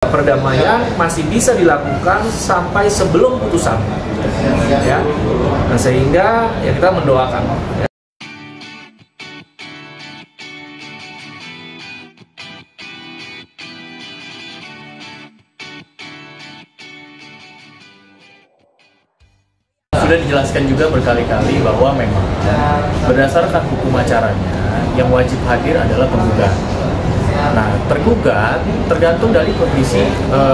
Perdamaian masih bisa dilakukan sampai sebelum putusan, ya. Nah, sehingga ya kita mendoakan. Ya. Sudah dijelaskan juga berkali-kali bahwa memang berdasarkan hukum acaranya yang wajib hadir adalah penggugat. Nah, tergugat tergantung dari kondisi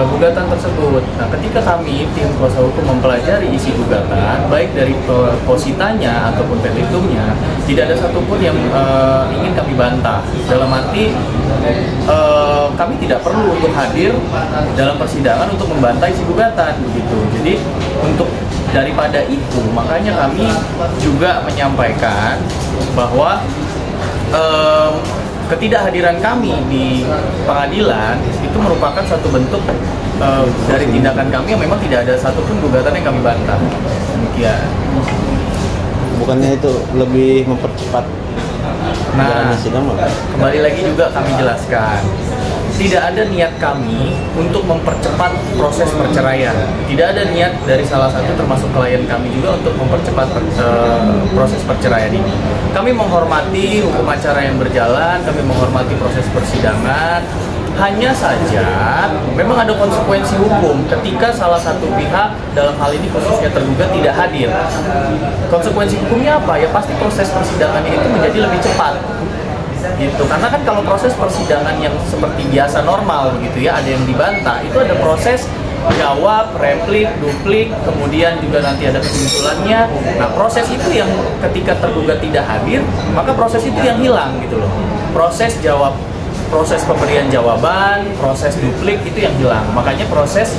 gugatan tersebut. Nah, ketika kami tim kuasa hukum mempelajari isi gugatan, baik dari positanya ataupun petitumnya, tidak ada satupun yang ingin kami bantah. Dalam arti kami tidak perlu untuk hadir dalam persidangan untuk membantah isi gugatan, begitu. Jadi untuk daripada itu, makanya kami juga menyampaikan bahwa ketidakhadiran kami di pengadilan itu merupakan satu bentuk dari tindakan kami yang memang tidak ada satupun gugatan yang kami bantah. Demikian. Bukannya itu lebih mempercepat? Nah, kembali lagi juga kami jelaskan, tidak ada niat kami untuk mempercepat proses perceraian. Tidak ada niat dari salah satu termasuk klien kami juga untuk mempercepat proses perceraian ini. Kami menghormati hukum acara yang berjalan, kami menghormati proses persidangan. Hanya saja memang ada konsekuensi hukum ketika salah satu pihak, dalam hal ini khususnya tergugat, tidak hadir. Konsekuensi hukumnya apa? Ya pasti proses persidangannya itu menjadi lebih cepat. Gitu. Karena kan kalau proses persidangan yang seperti biasa normal begitu ya, ada yang dibantah, itu ada proses jawab, replik, duplik, kemudian juga nanti ada kesimpulannya. Nah, proses itu yang ketika tergugat tidak hadir, maka proses itu yang hilang gitu loh. Proses jawab, proses pemberian jawaban, proses duplik itu yang hilang. Makanya proses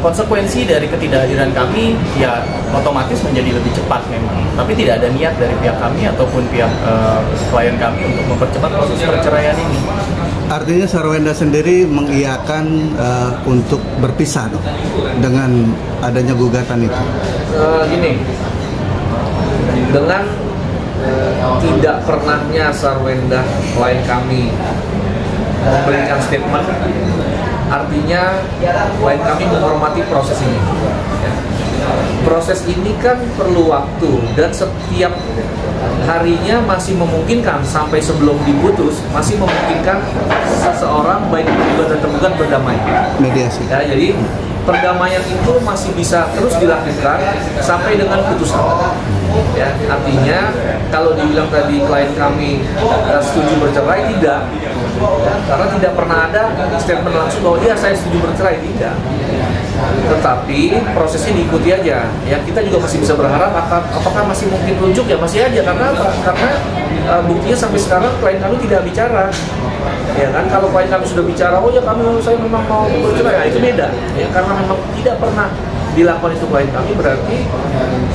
konsekuensi dari ketidakhadiran kami ya otomatis menjadi lebih cepat memang. Tapi tidak ada niat dari pihak kami ataupun pihak klien kami untuk mempercepat proses perceraian ini. Artinya Sarwenda sendiri mengiyakan untuk berpisah dong dengan adanya gugatan itu. Gini, dengan tidak pernahnya Sarwenda klien kami memberikan statement, artinya klien kami menghormati proses ini. Ya. Proses ini kan perlu waktu dan setiap harinya masih memungkinkan sampai sebelum diputus masih memungkinkan seseorang baik tergugat dan tergugat berdamai. Mediasi. Ya, jadi perdamaian itu masih bisa terus dilakukan sampai dengan putusan. Ya, artinya kalau dibilang tadi klien kami setuju bercerai, tidak. Ya, karena tidak pernah ada statement langsung bahwa dia saya setuju bercerai, tidak. Tetapi prosesnya diikuti aja. Ya, kita juga masih bisa berharap apakah masih mungkin rujuk, ya masih aja karena buktinya sampai sekarang klien kami tidak bicara. Ya kan, kalau klien kami sudah bicara, oh ya saya memang mau bercerai, ya, itu beda. Ya, karena memang tidak pernah dilakukan itu klien kami, berarti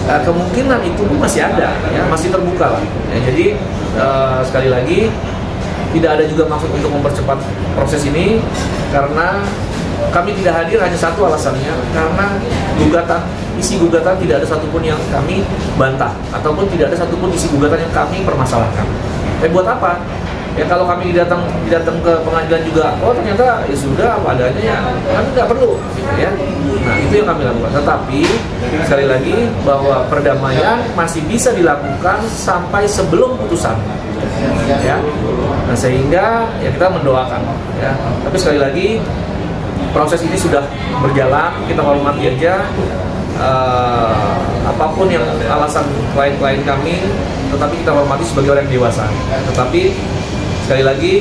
kemungkinan itu pun masih ada, ya masih terbuka lah. Ya, jadi sekali lagi tidak ada juga maksud untuk mempercepat proses ini karena kami tidak hadir hanya satu alasannya, karena isi gugatan tidak ada satupun yang kami bantah ataupun tidak ada satupun isi gugatan yang kami permasalahkan. Buat apa? Ya kalau kami datang ke pengadilan juga, oh ternyata ya sudah apa adanya, ya kami nggak perlu, ya. Nah itu yang kami lakukan. Tetapi sekali lagi bahwa perdamaian masih bisa dilakukan sampai sebelum putusan, ya. Nah sehingga ya kita mendoakan, ya. Tapi sekali lagi proses ini sudah berjalan, kita hormati aja. Apapun yang alasan klien-klien kami, tetapi kita hormati sebagai orang dewasa. Tetapi sekali lagi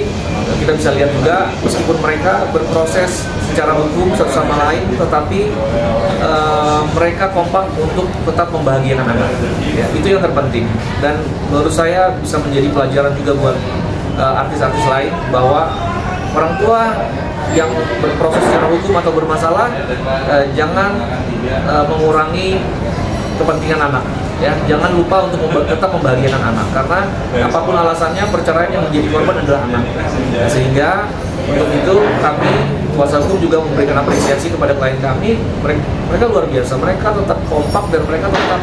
kita bisa lihat juga meskipun mereka berproses secara hukum satu sama lain, tetapi mereka kompak untuk tetap membahagiakan anak. Ya, itu yang terpenting dan menurut saya bisa menjadi pelajaran juga buat artis-artis lain bahwa orang tua yang berproses secara hukum atau bermasalah jangan mengurangi kepentingan anak. Ya, jangan lupa untuk tetap membahagiakan anak karena apapun alasannya perceraian yang menjadi korban adalah anak. Sehingga untuk itu kami kuasa hukum juga memberikan apresiasi kepada klien kami. Mereka luar biasa, mereka tetap kompak dan mereka tetap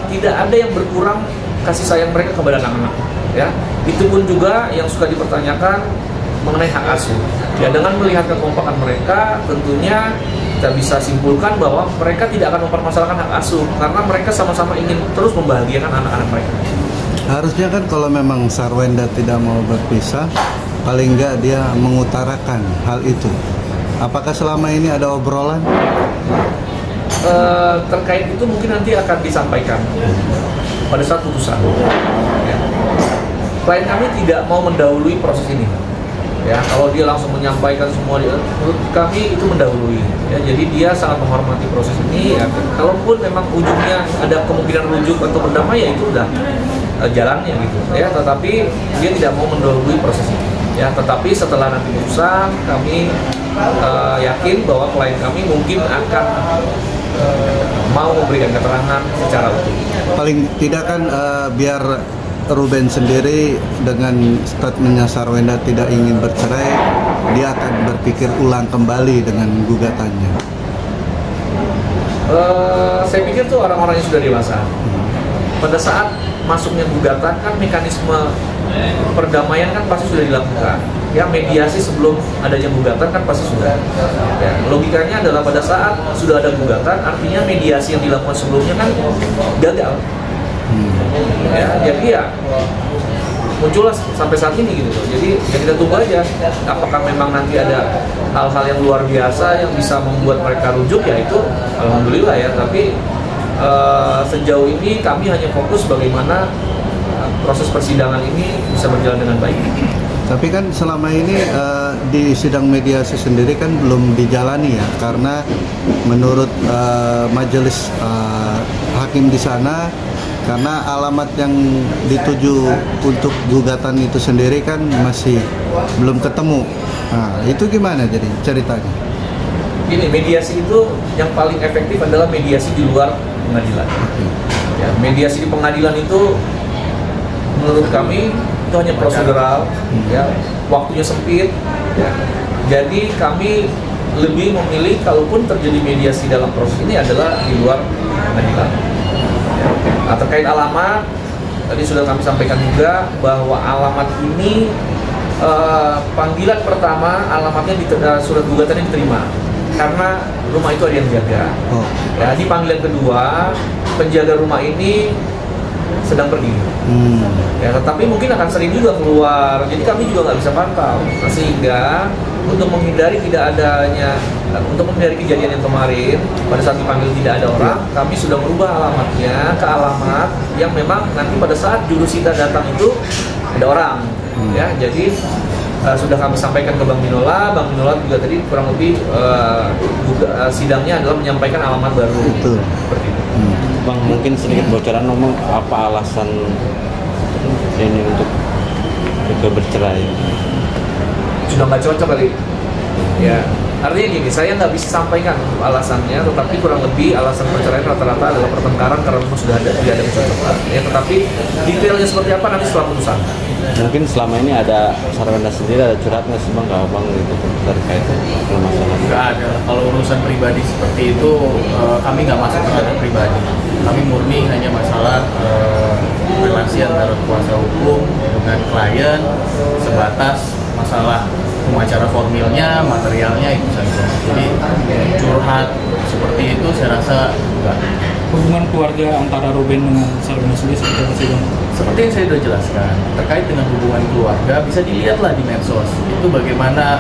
tidak ada yang berkurang kasih sayang mereka kepada anak-anak. Ya, itu pun juga yang suka dipertanyakan mengenai hak asuh. Ya, dengan melihat kekompakan mereka, tentunya kita bisa simpulkan bahwa mereka tidak akan mempermasalahkan hak asuh karena mereka sama-sama ingin terus membahagiakan anak-anak mereka. Harusnya kan kalau memang Sarwenda tidak mau berpisah, paling enggak dia mengutarakan hal itu. Apakah selama ini ada obrolan? Terkait itu mungkin nanti akan disampaikan pada saat putusan. Ya. Klien kami tidak mau mendahului proses ini. Ya, kalau dia langsung menyampaikan semua, menurut kami itu mendahului. Ya, jadi dia sangat menghormati proses ini. Ya. Kalaupun memang ujungnya ada kemungkinan rujuk atau berdamai, ya itu udah jalannya gitu. Ya, tetapi dia tidak mau mendahului proses ini. Ya, tetapi setelah nanti putusan, kami yakin bahwa klien kami mungkin akan mau memberikan keterangan secara utuh. Paling tidak kan biar Ruben sendiri dengan statementnya Sarwenda tidak ingin bercerai, dia akan berpikir ulang kembali dengan gugatannya. Saya pikir tuh orang-orang yang sudah dewasa. Pada saat masuknya gugatan kan mekanisme perdamaian kan pasti sudah dilakukan. Ya, mediasi sebelum adanya gugatan kan pasti sudah. Ya, logikanya adalah pada saat sudah ada gugatan, artinya mediasi yang dilakukan sebelumnya kan gagal. Ya, jadi ya muncullah sampai saat ini gitu. Jadi ya kita tunggu aja apakah memang nanti ada hal-hal yang luar biasa yang bisa membuat mereka rujuk, ya itu alhamdulillah ya. Tapi sejauh ini kami hanya fokus bagaimana proses persidangan ini bisa berjalan dengan baik. Tapi kan selama ini di sidang mediasi sendiri kan belum dijalani ya, karena menurut majelis hakim di sana, karena alamat yang dituju untuk gugatan itu sendiri kan masih belum ketemu. Nah, itu gimana jadi ceritanya? Ini mediasi itu yang paling efektif adalah mediasi di luar pengadilan. Ya, mediasi di pengadilan itu menurut kami itu hanya prosedural, ya, waktunya sempit. Ya. Jadi kami lebih memilih kalaupun terjadi mediasi dalam proses ini adalah di luar pengadilan. Ya. Nah, terkait alamat, tadi sudah kami sampaikan juga bahwa alamat ini panggilan pertama alamatnya surat gugatannya diterima karena rumah itu ada yang jaga. Ya, di panggilan kedua penjaga rumah ini sedang pergi. Ya, tetapi mungkin akan sering juga keluar, jadi kami juga nggak bisa pantau. Nah, sehingga untuk menghindari kejadian yang kemarin pada saat dipanggil tidak ada orang, kami sudah merubah alamatnya ke alamat yang memang nanti pada saat jurusita datang itu ada orang. Ya, jadi sudah kami sampaikan ke Bang Minola juga tadi kurang lebih sidangnya adalah menyampaikan alamat baru. Betul. Seperti itu. Bang, mungkin sedikit bocoran ngomong apa alasan ini untuk bercerai? Sudah nggak cocok kali. Ya, artinya gini, saya nggak bisa sampaikan alasannya, tetapi kurang lebih alasan perceraian rata-rata adalah pertengkaran karena memang sudah tidak ada kecocokan. Ya, tetapi detailnya seperti apa nanti setelah putusan. Mungkin selama ini ada Sarwenda sendiri ada curhat nggak sih Bang ke Abang gitu terkait permasalahan? Nggak ada. Kalau urusan pribadi seperti itu kami nggak masuk ke ranah pribadi. Kami murni hanya masalah relasi antara kuasa hukum dengan klien, sebatas masalah pemacara formilnya, materialnya itu saja. Jadi curhat seperti itu saya rasa enggak. Hubungan keluarga antara Ruben dengan Sarwenda sendiri seperti apa sih Bang? Seperti yang saya sudah jelaskan, terkait dengan hubungan keluarga bisa dilihatlah di medsos. Itu bagaimana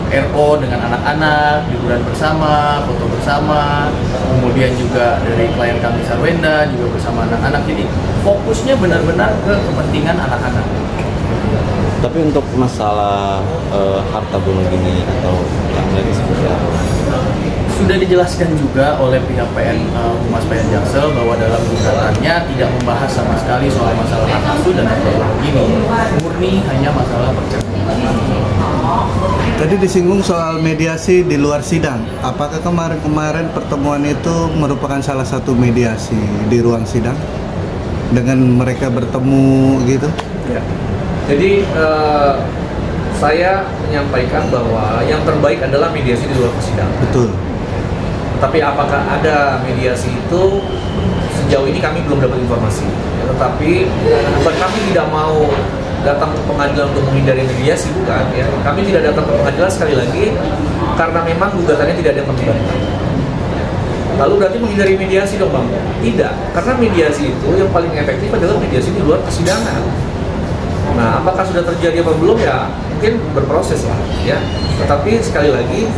RO dengan anak-anak, liburan bersama, foto bersama, kemudian juga dari klien kami Sarwenda juga bersama anak-anak. Jadi fokusnya benar-benar ke kepentingan anak-anak. Tapi untuk masalah harta bunuh diri atau yang lain seperti apa? Sudah dijelaskan juga oleh pihak Humas PN Jaksel bahwa dalam gugatannya tidak membahas sama sekali soal masalah hak asuh dan harta bunuh diri, murni hanya masalah perceraian. Tadi disinggung soal mediasi di luar sidang. Apakah kemarin pertemuan itu merupakan salah satu mediasi di ruang sidang dengan mereka bertemu gitu? Ya. Jadi saya menyampaikan bahwa yang terbaik adalah mediasi di luar persidangan. Betul. Tapi apakah ada mediasi itu sejauh ini kami belum dapat informasi. Ya, tetapi bukan kami tidak mau datang ke pengadilan untuk menghindari mediasi, bukan ya. Kami tidak datang ke pengadilan sekali lagi karena memang gugatannya tidak ada yang membebankan. Lalu berarti menghindari mediasi dong Bang? Tidak, karena mediasi itu yang paling efektif adalah mediasi di luar persidangan. Nah, apakah sudah terjadi apa belum ya? Mungkin berproses lah ya. Tetapi sekali lagi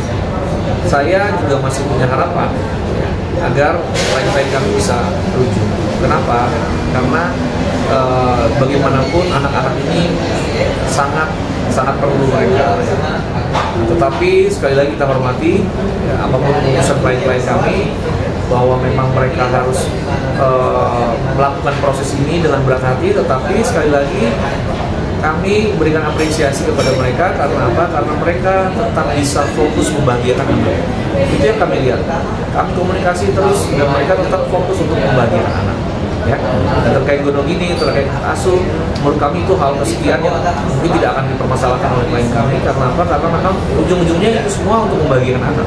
saya juga masih punya harapan ya, agar klien-klien kami bisa rujuk. Kenapa? Karena bagaimanapun anak-anak ini sangat perlu mereka. Tetapi sekali lagi kita hormati ya, apapun keputusan klien-klien kami, bahwa memang mereka harus melakukan proses ini dengan berat hati. Tetapi sekali lagi kami berikan apresiasi kepada mereka karena apa? Karena mereka tetap bisa fokus membahagiakan anak. Itu yang kami lihat. Kami komunikasi terus dan mereka tetap fokus untuk membahagiakan anak. Ya, dan terkait gonok ini, terkait asuh, menurut kami itu hal kesekian yang mungkin tidak akan dipermasalahkan oleh klien kami. Karena apa? Karena memang ujung-ujungnya itu semua untuk membahagiakan anak.